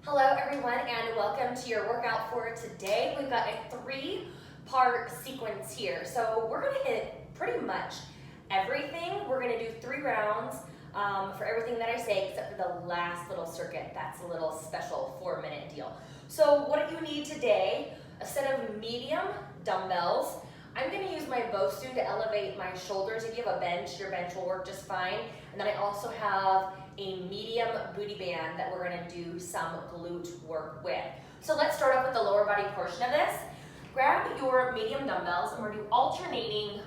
Hello everyone and welcome to your workout for today. We've got a 3-part sequence here. So we're gonna hit pretty much everything. We're gonna do 3 rounds for everything that I say except for the last little circuit. That's a little special 4-minute deal. So what you need today, a set of medium dumbbells. I'm gonna use my Bosu to elevate my shoulders. If you have a bench, your bench will work just fine. And then I also have a medium booty band that we're gonna do some glute work with. So let's start off with the lower body portion of this. Grab your medium dumbbells and we're gonna do alternating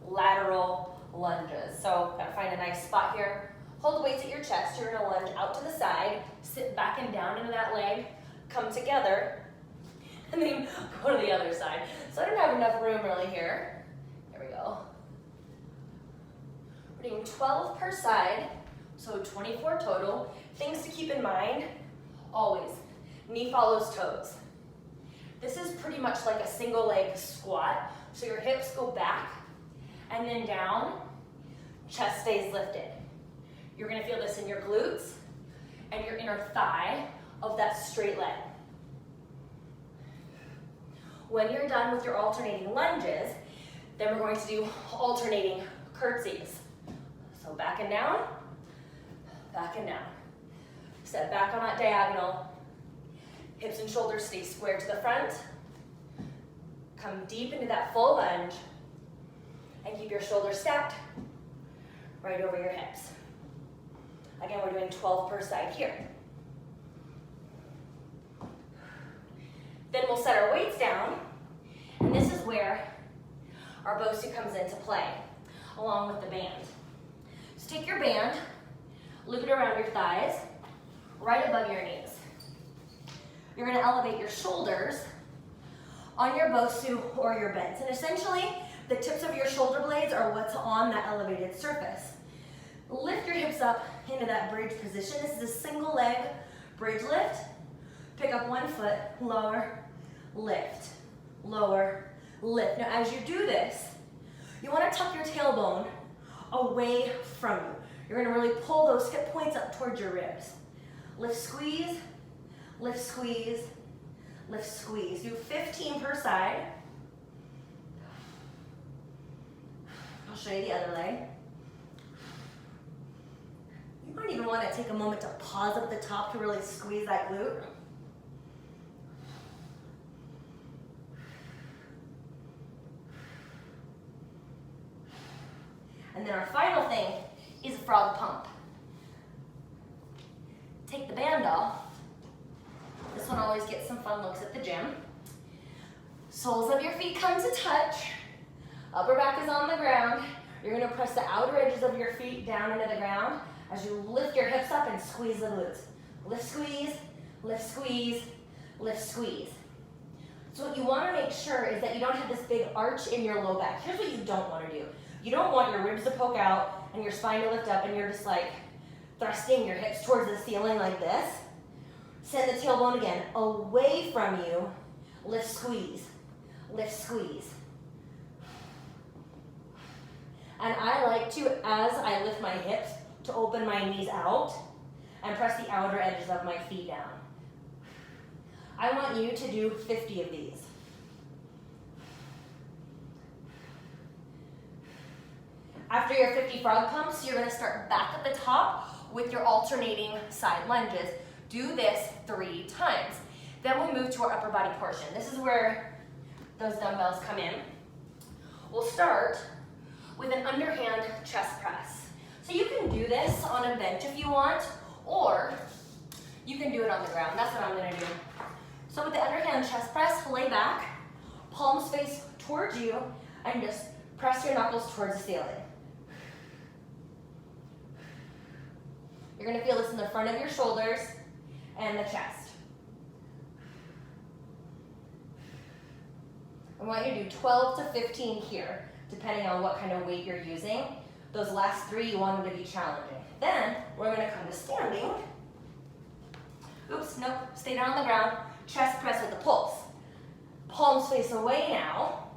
lateral lunges. So gotta find a nice spot here. Hold the weights at your chest. You're gonna lunge out to the side, sit back and down into that leg, come together, and then go to the other side. So I don't have enough room really here. There we go. We're doing 12 per side. So 24 total. Things to keep in mind, always, knee follows toes. This is pretty much like a single leg squat. So your hips go back and then down, chest stays lifted. You're gonna feel this in your glutes and your inner thigh of that straight leg. When you're done with your alternating lunges, then we're going to do alternating curtsies. So back and down, back and down. Step back on that diagonal. Hips and shoulders stay square to the front. Come deep into that full lunge and keep your shoulders stacked right over your hips. Again, we're doing 12 per side here. Then we'll set our weights down, and this is where our Bosu comes into play, along with the band. So take your band, loop it around your thighs, right above your knees. You're gonna elevate your shoulders on your Bosu or your bends. And essentially, the tips of your shoulder blades are what's on that elevated surface. Lift your hips up into that bridge position. This is a single leg bridge lift. Pick up one foot, lower, lift, lower, lift. Now as you do this, you wanna tuck your tailbone away from you. You're gonna really pull those hip points up towards your ribs. Lift, squeeze, lift, squeeze, lift, squeeze. Do 15 per side. I'll show you the other leg. You might even wanna take a moment to pause up at the top to really squeeze that glute. And then our final thing is a frog pump. Take the band off. This one always gets some fun looks at the gym. Soles of your feet come to touch. Upper back is on the ground. You're gonna press the outer edges of your feet down into the ground as you lift your hips up and squeeze the glutes. Lift, squeeze, lift, squeeze, lift, squeeze. So what you wanna make sure is that you don't have this big arch in your low back. Here's what you don't wanna do. You don't want your ribs to poke out and your spine to lift up and you're just like thrusting your hips towards the ceiling like this. Send the tailbone again away from you. Lift, squeeze, lift, squeeze. And I like to, as I lift my hips, to open my knees out and press the outer edges of my feet down. I want you to do 50 of these. After your 50 frog pumps, you're gonna start back at the top with your alternating side lunges. Do this 3 times. Then we move to our upper body portion. This is where those dumbbells come in. We'll start with an underhand chest press. So you can do this on a bench if you want, or you can do it on the ground. That's what I'm gonna do. So with the underhand chest press, lay back, palms face towards you, and just press your knuckles towards the ceiling. You're gonna feel this in the front of your shoulders and the chest. I want you to do 12 to 15 here, depending on what kind of weight you're using. Those last 3, you want them to be challenging. Then, we're gonna come to standing. Oops, nope, stay down on the ground. Chest press with the pulse. Palms face away now.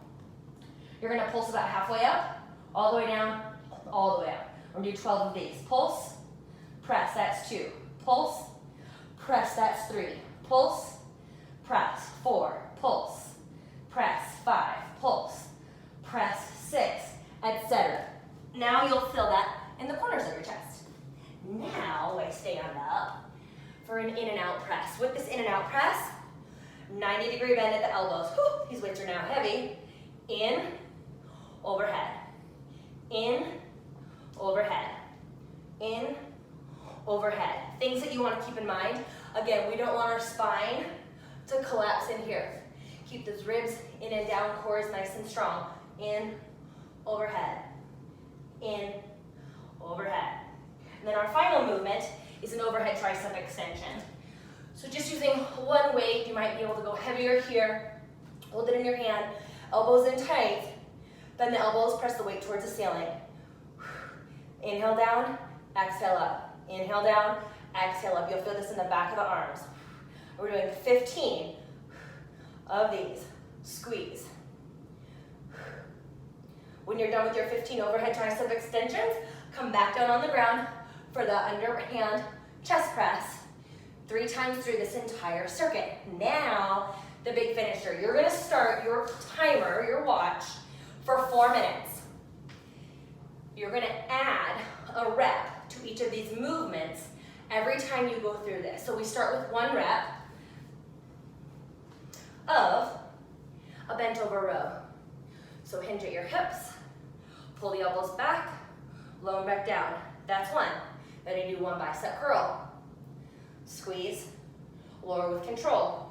You're gonna pulse about halfway up, all the way down, all the way up. We're gonna do 12 of these. Pulse, press, that's 2. Pulse, press, that's 3. pulse, press, 4, pulse, press, 5, pulse, press, 6, etc. Now you'll feel that in the corners of your chest. Now I stand up for an in and out press. With this in and out press, 90-degree bend at the elbows. Whew, these weights are now heavy. In, overhead. In, overhead. In, overhead. Things that you want to keep in mind. Again, we don't want our spine to collapse in here. Keep those ribs in and down, cores nice and strong. In, overhead. In, overhead. And then our final movement is an overhead tricep extension. So just using one weight, you might be able to go heavier here. Hold it in your hand, elbows in tight. Bend the elbows, press the weight towards the ceiling. Inhale down, exhale up. Inhale down, exhale up. You'll feel this in the back of the arms. We're doing 15 of these. Squeeze. When you're done with your 15 overhead tricep extensions, come back down on the ground for the underhand chest press 3 times through this entire circuit. Now, the big finisher. You're gonna start your timer, your watch, for 4 minutes. You're gonna add a rep to each of these movements every time you go through this. So we start with 1 rep of a bent over row. So hinge at your hips, pull the elbows back, lower them back down. That's 1. Then you do 1 bicep curl. Squeeze, lower with control.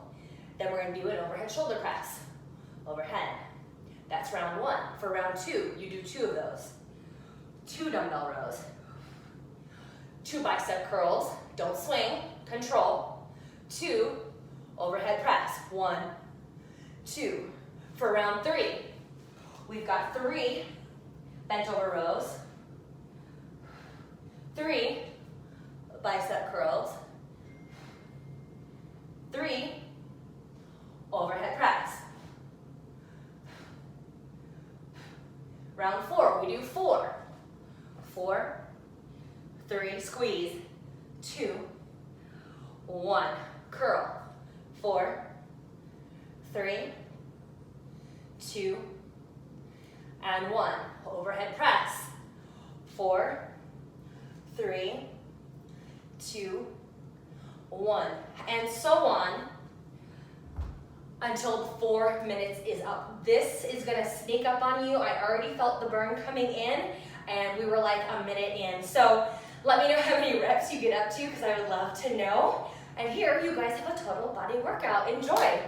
Then we're gonna do an overhead shoulder press. Overhead. That's round 1. For round 2, you do 2 of those. 2 dumbbell rows. 2 bicep curls. Don't swing, control. 2 overhead press. 1, 2. For round 3, we've got 3 bent over rows. 3 bicep curls. 3 overhead press. Round 4, we do 4. 4, 3, squeeze, 2, 1, curl. 4, 3, 2, and 1. Overhead press. 4, 3, 2, 1. And so on until 4 minutes is up. This is gonna sneak up on you. I already felt the burn coming in, and we were like a minute in. So let me know how many reps you get up to, because I would love to know. And here you guys have a total body workout. Enjoy.